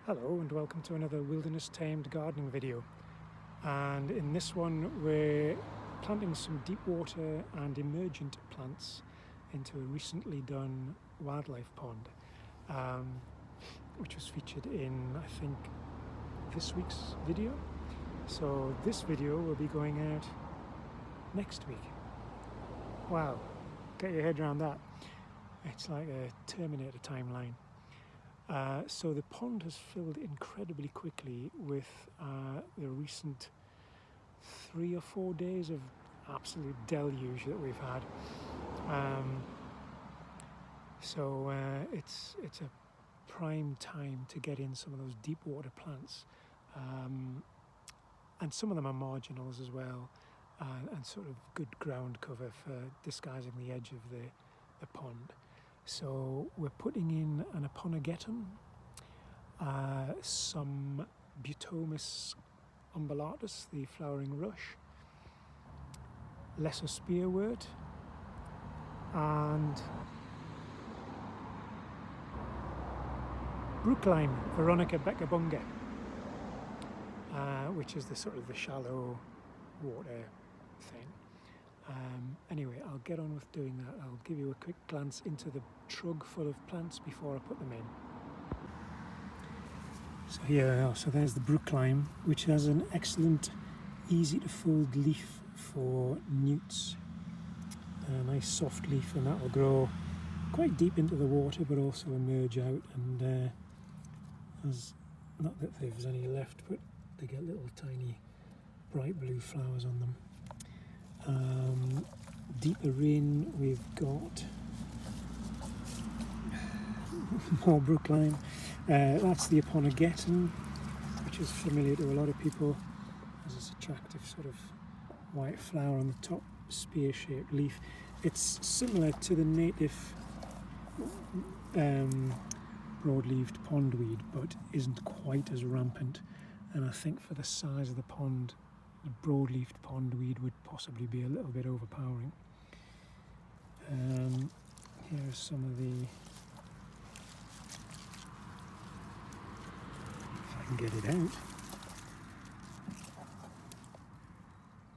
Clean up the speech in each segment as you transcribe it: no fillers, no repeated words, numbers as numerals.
Hello and welcome to another wilderness tamed gardening video, and in this one we're planting some deep water and emergent plants into a recently done wildlife pond, which was featured in I think this week's video. So this video will be going out next week. Wow, get your head around that. It's like a Terminator timeline. So the pond has filled incredibly quickly with the recent 3 or 4 days of absolute deluge that we've had. So it's a prime time to get in some of those deep water plants, and some of them are marginals as well, and sort of good ground cover for disguising the edge of the pond. So we're putting in an Aponogeton, some Butomus umbellatus, the flowering rush, lesser spearwort, and Brookline, Veronica Beccabunga, which is the sort of the shallow water thing. Anyway, I'll get on with doing that. I'll give you a quick glance into the trug full of plants before I put them in. So here we are. So there's the Brookline, which has an excellent, easy to fold leaf for newts. A nice soft leaf, and that will grow quite deep into the water, but also emerge out. And not that there's any left, but they get little tiny bright blue flowers on them. Deeper in, we've got more Brookline. That's the Aponogeton, which is familiar to a lot of people as this attractive sort of white flower on the top, spear-shaped leaf. It's similar to the native broad-leaved pondweed, but isn't quite as rampant. And I think for the size of the pond, the broad-leafed pondweed would possibly be a little bit overpowering. Here are some of the, if I can get it out,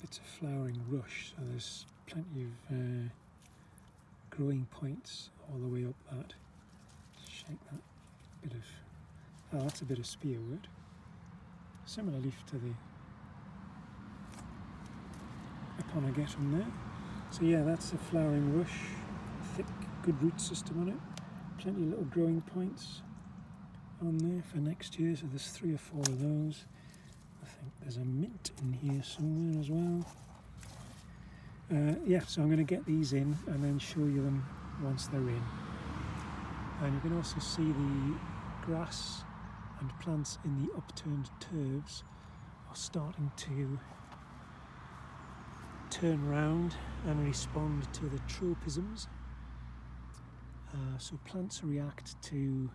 it's a flowering rush, so there's plenty of growing points all the way up that. Shake that bit of, oh, that's a bit of spearwort. Similar leaf to the Aponogeton there. So yeah, that's a flowering rush, thick, good root system on it. Plenty of little growing points on there for next year, so there's 3 or 4 of those. I think there's a mint in here somewhere as well. Yeah, so I'm going to get these in and then show you them once they're in. And you can also see the grass and plants in the upturned turfs are starting to turn round and respond to the tropisms. So plants react to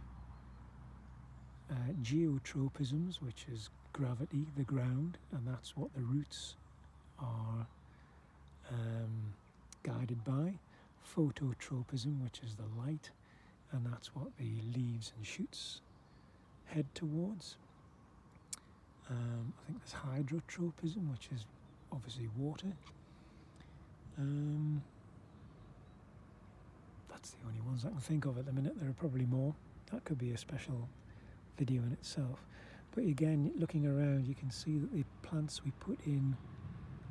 geotropisms, which is gravity, the ground, and that's what the roots are guided by. Phototropism, which is the light, and that's what the leaves and shoots head towards. I think there's hydrotropism, which is obviously water. That's the only ones I can think of at the minute. There are probably more. That could be a special video in itself. But again, looking around, you can see that the plants we put in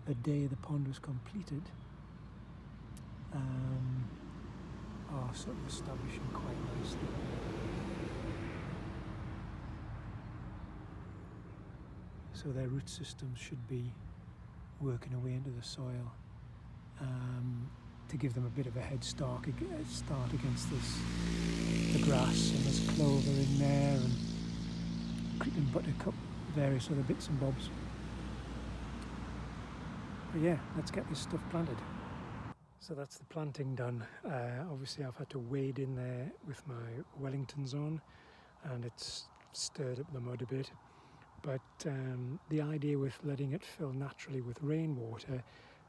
the day the pond was completed are sort of establishing quite nicely. So their root systems should be working away into the soil to give them a bit of a head start against the grass. And there's clover in there, and creeping buttercup, various other bits and bobs. But yeah, let's get this stuff planted. So that's the planting done. Obviously I've had to wade in there with my Wellingtons on, and it's stirred up the mud a bit. But the idea with letting it fill naturally with rainwater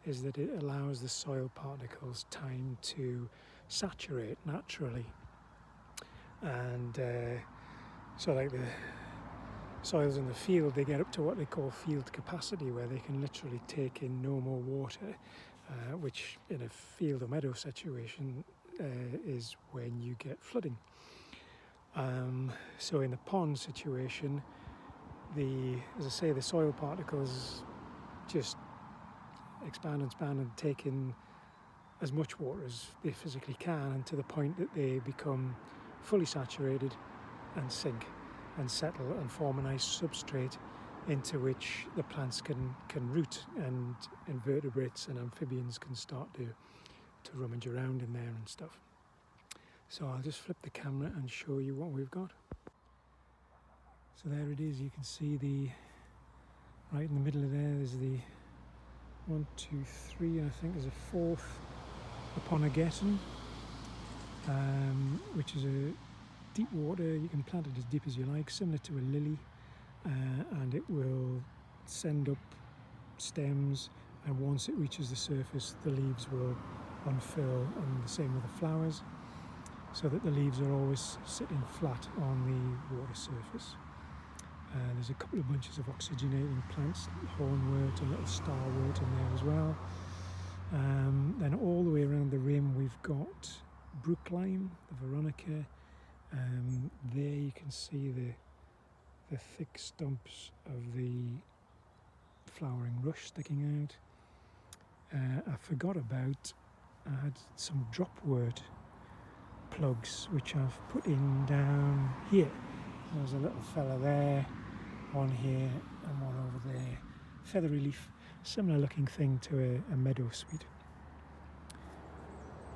is that it allows the soil particles time to saturate naturally. And so like the soils in the field, they get up to what they call field capacity, where they can literally take in no more water, which in a field or meadow situation is when you get flooding. So in the pond situation, as I say, the soil particles just expand and take in as much water as they physically can, and to the point that they become fully saturated and sink and settle and form a nice substrate into which the plants can root, and invertebrates and amphibians can start to rummage around in there and stuff. So I'll just flip the camera and show you what we've got. So there it is, you can see right in the middle of there's the 1, 2, 3, I think there's a fourth Aponogeton, which is a deep water. You can plant it as deep as you like, similar to a lily, and it will send up stems, and once it reaches the surface the leaves will unfurl, and the same with the flowers, so that the leaves are always sitting flat on the water surface. There's a couple of bunches of oxygenating plants, hornwort and little starwort in there as well. Then all the way around the rim we've got brooklime, the veronica. There you can see the thick stumps of the flowering rush sticking out. I forgot about, I had some dropwort plugs which I've put in down here. There's a little fella there, one here and one over there. Feathery leaf, similar looking thing to a meadow sweet.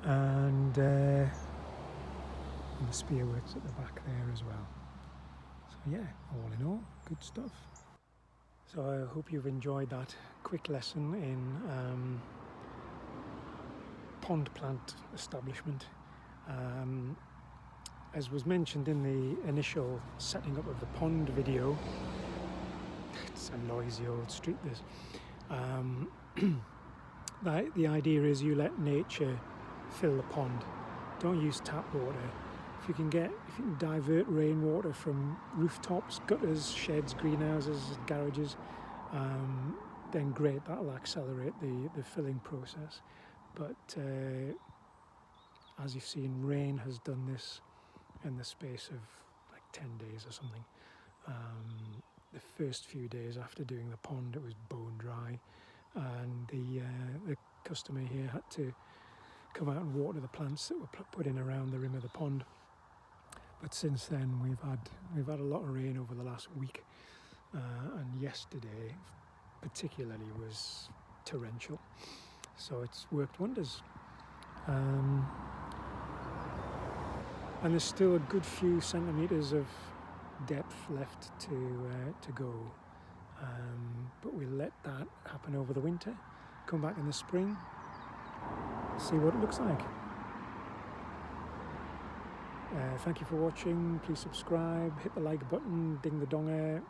And the spearworts at the back there as well. So yeah, all in all, good stuff. So I hope you've enjoyed that quick lesson in pond plant establishment. As was mentioned in the initial setting up of the pond video, it's a noisy old street this, the idea is you let nature fill the pond. Don't use tap water. If you can divert rainwater from rooftops, gutters, sheds, greenhouses, garages, then great, that'll accelerate the filling process. But as you've seen, rain has done this in the space of like 10 days or something. The first few days after doing the pond, it was bone dry, and the customer here had to come out and water the plants that were put in around the rim of the pond. But since then we've had a lot of rain over the last week, and yesterday particularly was torrential, so it's worked wonders. And there's still a good few centimetres of depth left to go, but we'll let that happen over the winter, come back in the spring, see what it looks like. Thank you for watching. Please subscribe, hit the like button, ding the donger.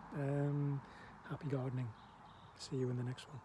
Happy gardening. See you in the next one.